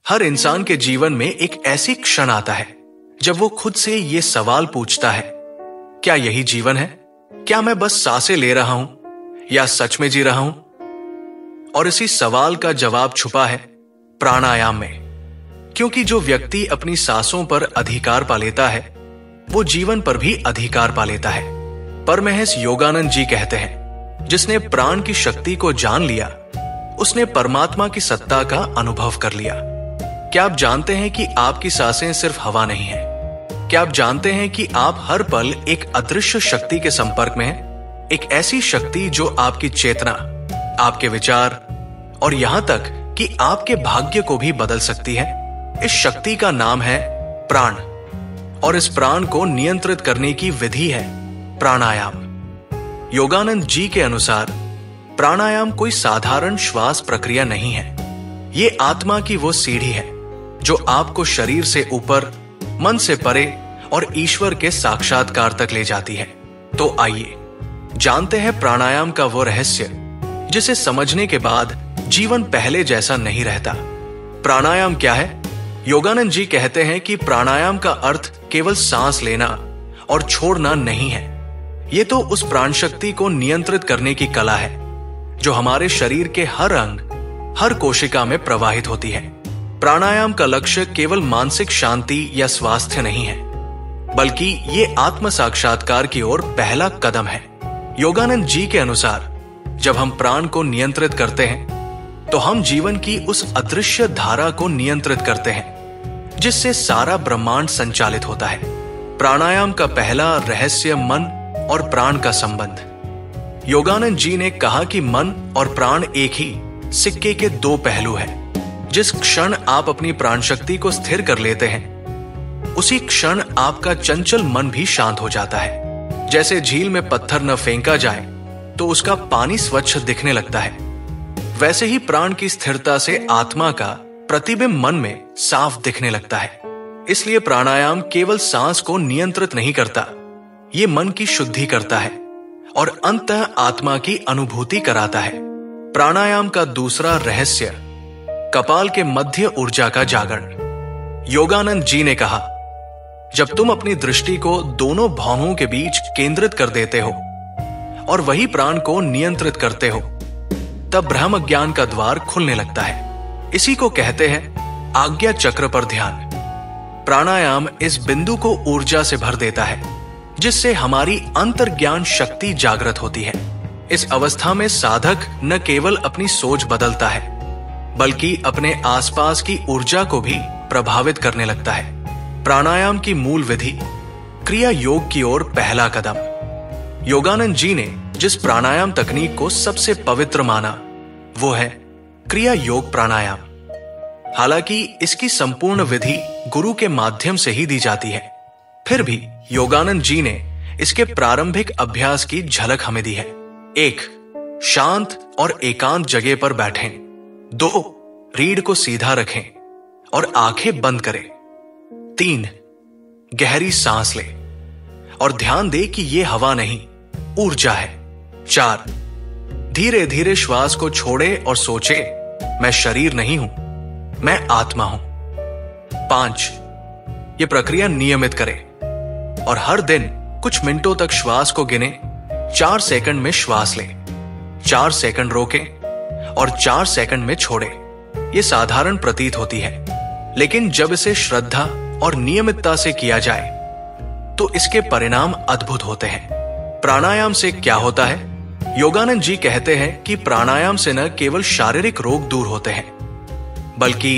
हर इंसान के जीवन में एक ऐसी क्षण आता है जब वो खुद से ये सवाल पूछता है, क्या यही जीवन है? क्या मैं बस सांसें ले रहा हूं या सच में जी रहा हूं? और इसी सवाल का जवाब छुपा है प्राणायाम में। क्योंकि जो व्यक्ति अपनी सांसों पर अधिकार पा लेता है वो जीवन पर भी अधिकार पा लेता है। परमहंस योगानंद जी कहते हैं, जिसने प्राण की शक्ति को जान लिया उसने परमात्मा की सत्ता का अनुभव कर लिया। क्या आप जानते हैं कि आपकी सांसें सिर्फ हवा नहीं है? क्या आप जानते हैं कि आप हर पल एक अदृश्य शक्ति के संपर्क में हैं? एक ऐसी शक्ति जो आपकी चेतना, आपके विचार और यहां तक कि आपके भाग्य को भी बदल सकती है। इस शक्ति का नाम है प्राण, और इस प्राण को नियंत्रित करने की विधि है प्राणायाम। योगानंद जी के अनुसार प्राणायाम कोई साधारण श्वास प्रक्रिया नहीं है। ये आत्मा की वो सीढ़ी है जो आपको शरीर से ऊपर, मन से परे और ईश्वर के साक्षात्कार तक ले जाती है। तो आइए जानते हैं प्राणायाम का वो रहस्य जिसे समझने के बाद जीवन पहले जैसा नहीं रहता। प्राणायाम क्या है? योगानंद जी कहते हैं कि प्राणायाम का अर्थ केवल सांस लेना और छोड़ना नहीं है। ये तो उस प्राण शक्ति को नियंत्रित करने की कला है जो हमारे शरीर के हर अंग, हर कोशिका में प्रवाहित होती है। प्राणायाम का लक्ष्य केवल मानसिक शांति या स्वास्थ्य नहीं है, बल्कि ये आत्म साक्षात्कार की ओर पहला कदम है। योगानंद जी के अनुसार जब हम प्राण को नियंत्रित करते हैं तो हम जीवन की उस अदृश्य धारा को नियंत्रित करते हैं जिससे सारा ब्रह्मांड संचालित होता है। प्राणायाम का पहला रहस्य मन और प्राण का संबंध। योगानंद जी ने कहा कि मन और प्राण एक ही सिक्के के दो पहलू हैं। जिस क्षण आप अपनी प्राण शक्ति को स्थिर कर लेते हैं उसी क्षण आपका चंचल मन भी शांत हो जाता है। जैसे झील में पत्थर न फेंका जाए तो उसका पानी स्वच्छ दिखने लगता है, वैसे ही प्राण की स्थिरता से आत्मा का प्रतिबिंब मन में साफ दिखने लगता है। इसलिए प्राणायाम केवल सांस को नियंत्रित नहीं करता, ये मन की शुद्धि करता है और अंततः आत्मा की अनुभूति कराता है। प्राणायाम का दूसरा रहस्य कपाल के मध्य ऊर्जा का जागरण। योगानंद जी ने कहा, जब तुम अपनी दृष्टि को दोनों भौहों के बीच केंद्रित कर देते हो और वही प्राण को नियंत्रित करते हो तब ब्रह्म ज्ञान का द्वार खुलने लगता है। इसी को कहते हैं आज्ञा चक्र पर ध्यान। प्राणायाम इस बिंदु को ऊर्जा से भर देता है जिससे हमारी अंतर्ज्ञान शक्ति जागृत होती है। इस अवस्था में साधक न केवल अपनी सोच बदलता है बल्कि अपने आसपास की ऊर्जा को भी प्रभावित करने लगता है। प्राणायाम की मूल विधि क्रिया योग की ओर पहला कदम। योगानंद जी ने जिस प्राणायाम तकनीक को सबसे पवित्र माना वो है क्रिया योग प्राणायाम। हालांकि इसकी संपूर्ण विधि गुरु के माध्यम से ही दी जाती है, फिर भी योगानंद जी ने इसके प्रारंभिक अभ्यास की झलक हमें दी है। 1. शांत और एकांत जगह पर बैठें। 2. रीढ़ को सीधा रखें और आंखें बंद करें। 3. गहरी सांस लें और ध्यान दें कि यह हवा नहीं, ऊर्जा है। 4. धीरे धीरे श्वास को छोड़े और सोचे, मैं शरीर नहीं हूं, मैं आत्मा हूं। 5. यह प्रक्रिया नियमित करें और हर दिन कुछ मिनटों तक श्वास को गिने। 4 सेकंड में श्वास लें, 4 सेकंड रोकें और 4 सेकंड में छोड़ें। यह साधारण प्रतीत होती है, लेकिन जब इसे श्रद्धा और नियमितता से किया जाए तो इसके परिणाम अद्भुत होते हैं। प्राणायाम से क्या होता है? योगानंद जी कहते हैं कि प्राणायाम से न केवल शारीरिक रोग दूर होते हैं बल्कि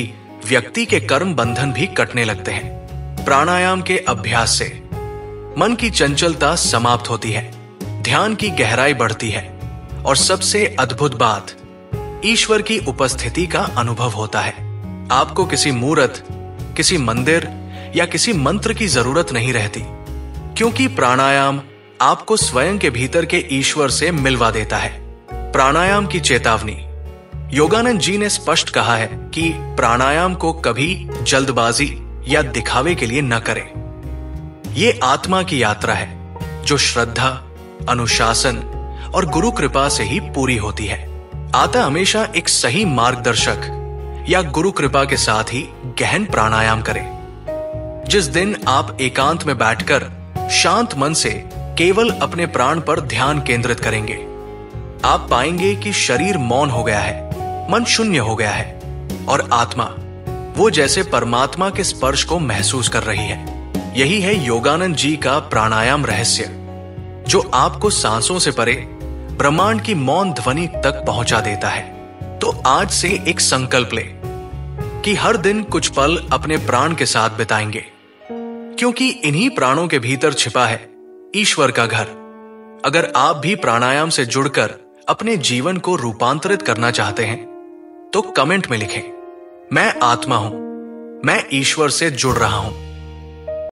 व्यक्ति के कर्म बंधन भी कटने लगते हैं। प्राणायाम के अभ्यास से मन की चंचलता समाप्त होती है, ध्यान की गहराई बढ़ती है और सबसे अद्भुत बात, ईश्वर की उपस्थिति का अनुभव होता है। आपको किसी मूर्त, किसी मंदिर या किसी मंत्र की जरूरत नहीं रहती, क्योंकि प्राणायाम आपको स्वयं के भीतर के ईश्वर से मिलवा देता है। प्राणायाम की चेतावनी। योगानंद जी ने स्पष्ट कहा है कि प्राणायाम को कभी जल्दबाजी या दिखावे के लिए न करें। ये आत्मा की यात्रा है जो श्रद्धा, अनुशासन और गुरु कृपा से ही पूरी होती है। आता हमेशा एक सही मार्गदर्शक या गुरु कृपा के साथ ही गहन प्राणायाम करें। जिस दिन आप एकांत में बैठकर शांत मन से केवल अपने प्राण पर ध्यान केंद्रित करेंगे, आप पाएंगे कि शरीर मौन हो गया है, मन शून्य हो गया है और आत्मा वो जैसे परमात्मा के स्पर्श को महसूस कर रही है। यही है योगानंद जी का प्राणायाम रहस्य, जो आपको सांसों से परे ब्रह्मांड की मौन ध्वनि तक पहुंचा देता है। तो आज से एक संकल्प ले कि हर दिन कुछ पल अपने प्राण के साथ बिताएंगे, क्योंकि इन्हीं प्राणों के भीतर छिपा है ईश्वर का घर। अगर आप भी प्राणायाम से जुड़कर अपने जीवन को रूपांतरित करना चाहते हैं तो कमेंट में लिखें, मैं आत्मा हूं, मैं ईश्वर से जुड़ रहा हूं।